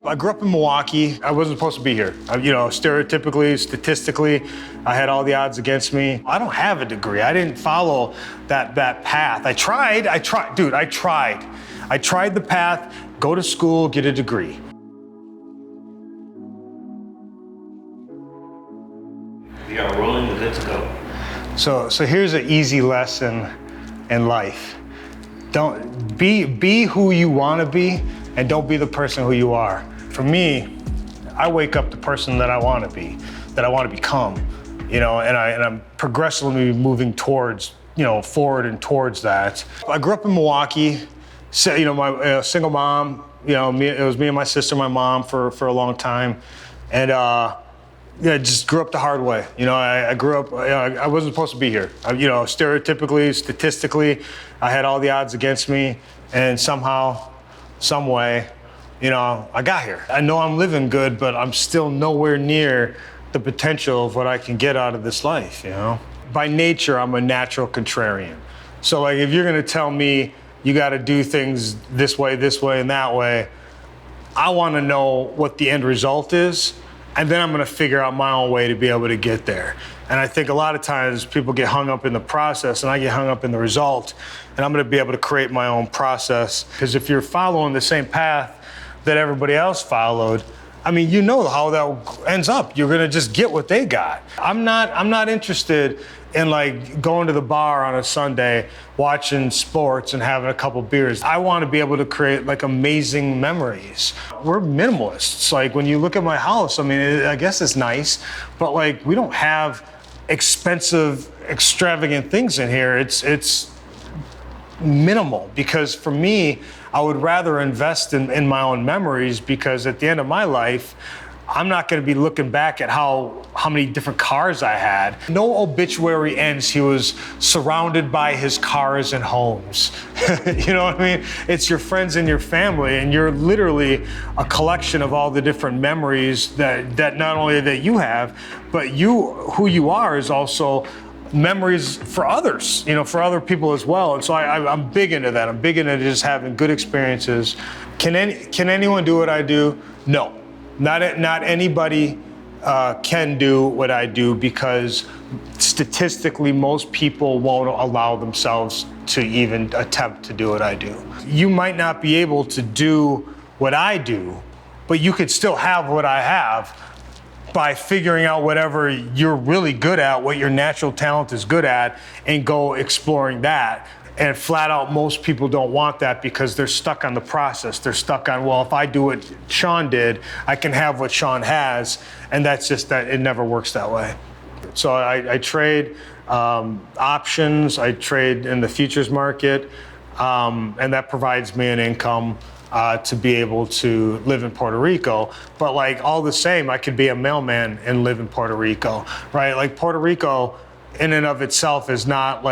I grew up in Milwaukee. I wasn't supposed to be here. Stereotypically, statistically, I had all the odds against me. I don't have a degree. I didn't follow that path. I tried, dude, I tried. I tried the path, go to school, get a degree. We are rolling, let's go. So here's an easy lesson in life. Don't be who you want to be, and don't be the person who you are. For me, I wake up the person that I want to be, that I want to become, and I'm progressively moving towards, forward and towards that. I grew up in Milwaukee, my single mom, it was me and my sister, my mom for a long time, and just grew up the hard way. I grew up, I wasn't supposed to be here. Stereotypically, statistically, I had all the odds against me, and somehow, some way, I got here. I know I'm living good, but I'm still nowhere near the potential of what I can get out of this life, By nature, I'm a natural contrarian. So if you're gonna tell me you gotta do things this way, and that way, I wanna know what the end result is, and then I'm gonna figure out my own way to be able to get there. And I think a lot of times people get hung up in the process, and I get hung up in the result, and I'm gonna be able to create my own process. Because if you're following the same path that everybody else followed, how that ends up. You're gonna just get what they got. I'm not interested in going to the bar on a Sunday, watching sports and having a couple beers. I want to be able to create amazing memories. We're minimalists. When you look at my house, I guess it's nice, but we don't have expensive, extravagant things in here. It's minimal, because for me, I would rather invest in my own memories, because at the end of my life, I'm not going to be looking back at how many different cars I had. No obituary ends he was surrounded by his cars and homes. You know what I mean? It's your friends and your family, and you're literally a collection of all the different memories that not only that you have, but who you are is also memories for others, for other people as well. And so I'm big into that. I'm big into just having good experiences. Can anyone do what I do? No. Not anybody can do what I do, because statistically most people won't allow themselves to even attempt to do what I do. You might not be able to do what I do, but you could still have what I have by figuring out whatever you're really good at, what your natural talent is good at, and go exploring that. And flat out, most people don't want that, because they're stuck on the process. They're stuck on, well, if I do what Sean did, I can have what Sean has. And that's just that it never works that way. So I trade options, I trade in the futures market, and that provides me an income to be able to live in Puerto Rico. But all the same, I could be a mailman and live in Puerto Rico, right? Puerto Rico in and of itself is not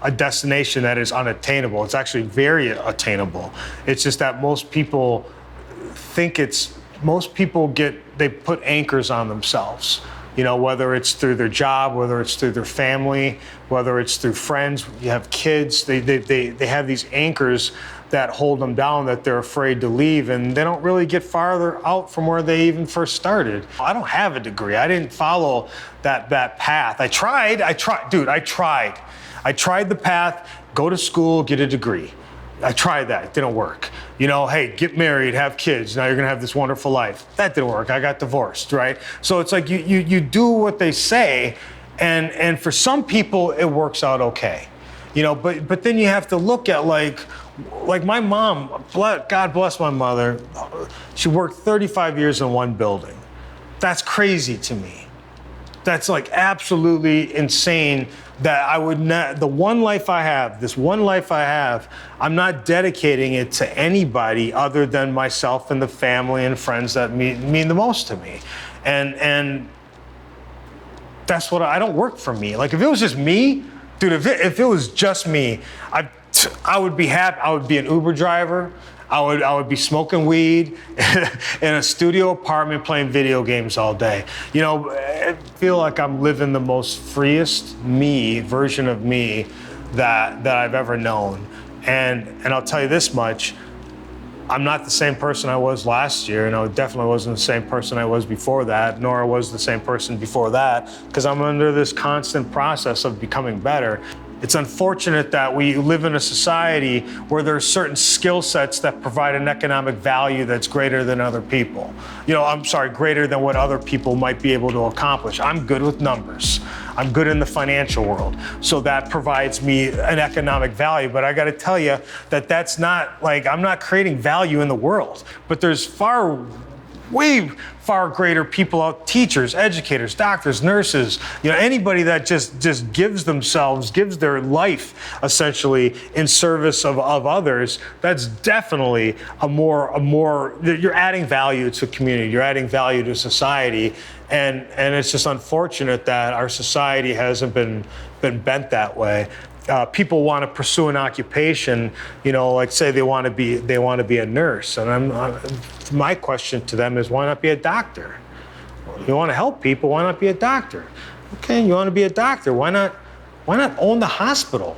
a destination that is unattainable. It's actually very attainable. It's just that most people they put anchors on themselves, whether it's through their job, whether it's through their family, whether it's through friends, you have kids, they have these anchors that hold them down, that they're afraid to leave, and they don't really get farther out from where they even first started. I don't have a degree. I didn't follow that path. I tried, dude, I tried. I tried the path, go to school, get a degree. I tried that, it didn't work. Hey, get married, have kids, now you're gonna have this wonderful life. That didn't work, I got divorced, right? So it's you do what they say, and for some people it works out okay. But then you have to look at like my mom, God bless my mother, she worked 35 years in one building. That's crazy to me. That's absolutely insane that I would not, this one life I have, I'm not dedicating it to anybody other than myself and the family and friends that mean the most to me. And that's what I don't work for me. If it was just me, dude, if it was just me, I would be happy. I would be an Uber driver. I would be smoking weed in a studio apartment playing video games all day. I feel like I'm living the most freest version of me that I've ever known. And I'll tell you this much, I'm not the same person I was last year, and I definitely wasn't the same person I was before that, nor was the same person before that, because I'm under this constant process of becoming better. It's unfortunate that we live in a society where there are certain skill sets that provide an economic value that's greater than other people. Greater than what other people might be able to accomplish. I'm good with numbers. I'm good in the financial world. So that provides me an economic value. But I got to tell you that that's not I'm not creating value in the world. But there's way far greater people out, teachers, educators, doctors, nurses, anybody that just gives their life essentially in service of others. That's definitely you're adding value to community, you're adding value to society. And it's just unfortunate that our society hasn't been bent that way. People want to pursue an occupation, say they want to be a nurse, and my question to them is, why not be a doctor? You want to help people, why not be a doctor? Okay, you want to be a doctor, why not own the hospital?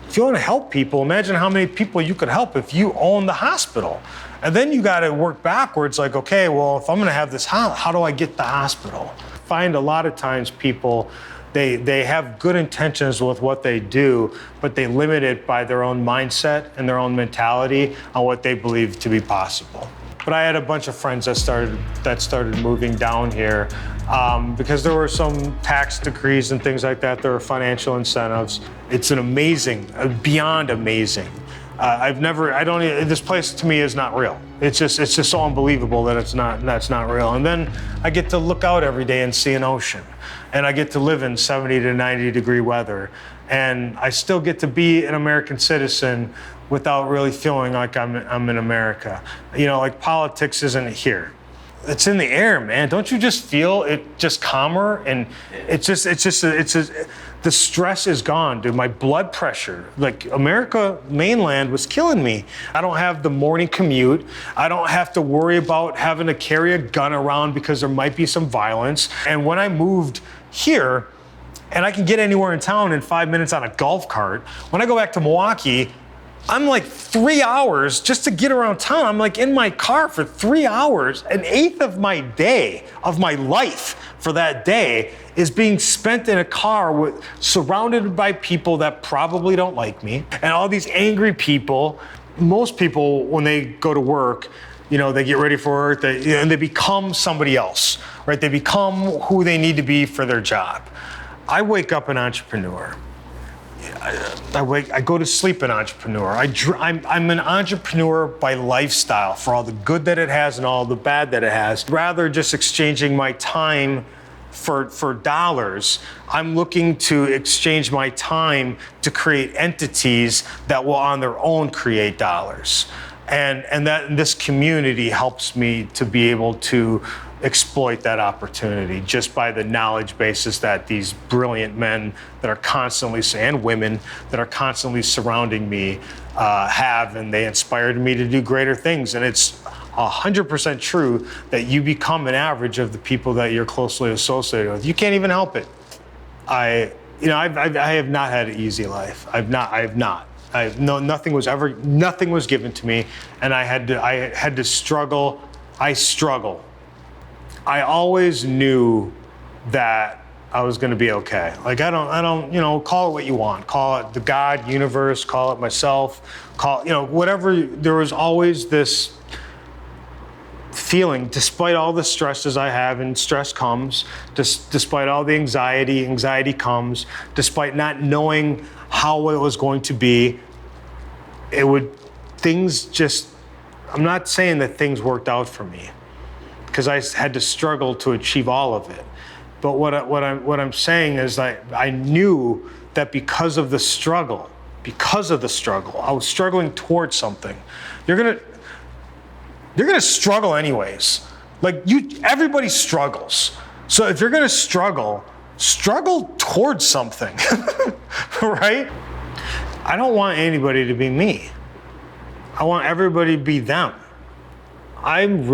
If you want to help people, imagine how many people you could help if you own the hospital. And then you got to work backwards, okay, well, if I'm going to have this, how do I get the hospital? I find a lot of times people, they have good intentions with what they do, but they limit it by their own mindset and their own mentality on what they believe to be possible. But I had a bunch of friends that started moving down here because there were some tax decrees and things like that. There were financial incentives. It's beyond amazing. This place to me is not real. It's just so unbelievable that that's not real. And then I get to look out every day and see an ocean. And I get to live in 70 to 90 degree weather. And I still get to be an American citizen without really feeling like I'm in America. Politics isn't here. It's in the air, man. Don't you just feel it just calmer? And the stress is gone, dude. My blood pressure, America mainland was killing me. I don't have the morning commute. I don't have to worry about having to carry a gun around because there might be some violence. And when I moved here, and I can get anywhere in town in 5 minutes on a golf cart, when I go back to Milwaukee, I'm 3 hours just to get around town. I'm in my car for 3 hours. An eighth of my day, of my life for that day, is being spent in a car surrounded by people that probably don't like me. And all these angry people. Most people, when they go to work, they get ready for work, and they become somebody else, right? They become who they need to be for their job. I wake up an entrepreneur. I go to sleep an entrepreneur. I'm an entrepreneur by lifestyle, for all the good that it has and all the bad that it has. Rather just exchanging my time for dollars, I'm looking to exchange my time to create entities that will on their own create dollars. And that this community helps me to be able to exploit that opportunity just by the knowledge bases that these brilliant men that are constantly, and women that are constantly surrounding me have, and they inspired me to do greater things. And it's 100% true that you become an average of the people that you're closely associated with. You can't even help it. I have not had an easy life. Nothing was given to me, and I had to struggle. I struggle. I always knew that I was going to be okay. I don't, call it what you want. Call it the God, universe, call it myself, whatever. There was always this feeling, despite all the stresses I have, and stress comes, despite all the anxiety comes, despite not knowing how it was going to be, I'm not saying that things worked out for me, because I had to struggle to achieve all of it. But what I'm saying is I knew that because of the struggle, I was struggling towards something. You're gonna struggle anyways. Everybody struggles. So if you're gonna struggle towards something, right? I don't want anybody to be me. I want everybody to be them. I'm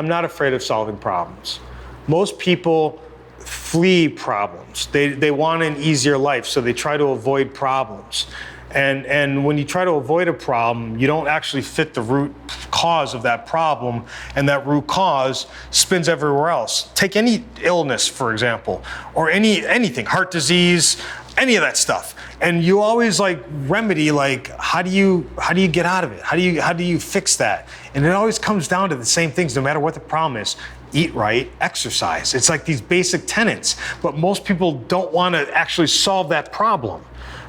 not afraid of solving problems. Most people flee problems. They want an easier life, so they try to avoid problems. And when you try to avoid a problem, you don't actually fit the root cause of that problem, and that root cause spins everywhere else. Take any illness, for example, or anything, heart disease, any of that stuff. And you always like remedy, like, how do you get out of it? How do you fix that? And it always comes down to the same things, no matter what the problem is. Eat right, exercise. It's like these basic tenets, but most people don't want to actually solve that problem,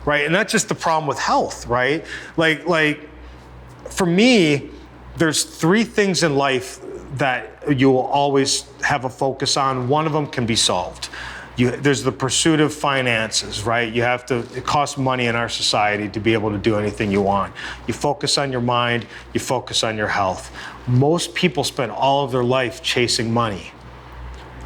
right? And that's just the problem with health, right? Like for me, there's 3 things in life that you will always have a focus on. One of them can be solved. There's the pursuit of finances, right? It costs money in our society to be able to do anything you want. You focus on your mind, you focus on your health. Most people spend all of their life chasing money.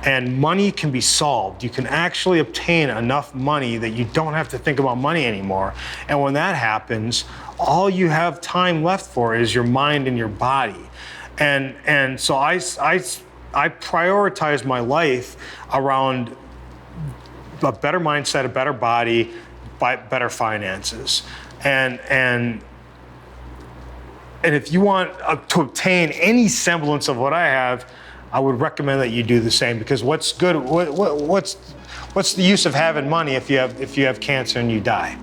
And money can be solved. You can actually obtain enough money that you don't have to think about money anymore. And when that happens, all you have time left for is your mind and your body. And so I prioritize my life around a better mindset, a better body, better finances. And if you want to obtain any semblance of what I have, I would recommend that you do the same, because what's good? What's the use of having money if you have cancer and you die?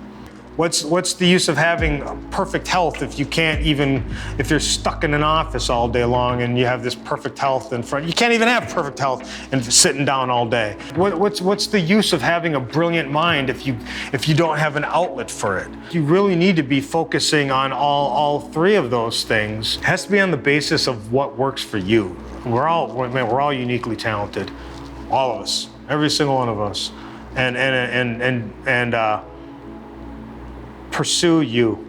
What's the use of having perfect health if if you're stuck in an office all day long and you have this perfect health in front? You can't even have perfect health and sitting down all day. What's the use of having a brilliant mind if you don't have an outlet for it? You really need to be focusing on all 3 of those things. It has to be on the basis of what works for you. We're all uniquely talented, all of us, every single one of us, and pursue you.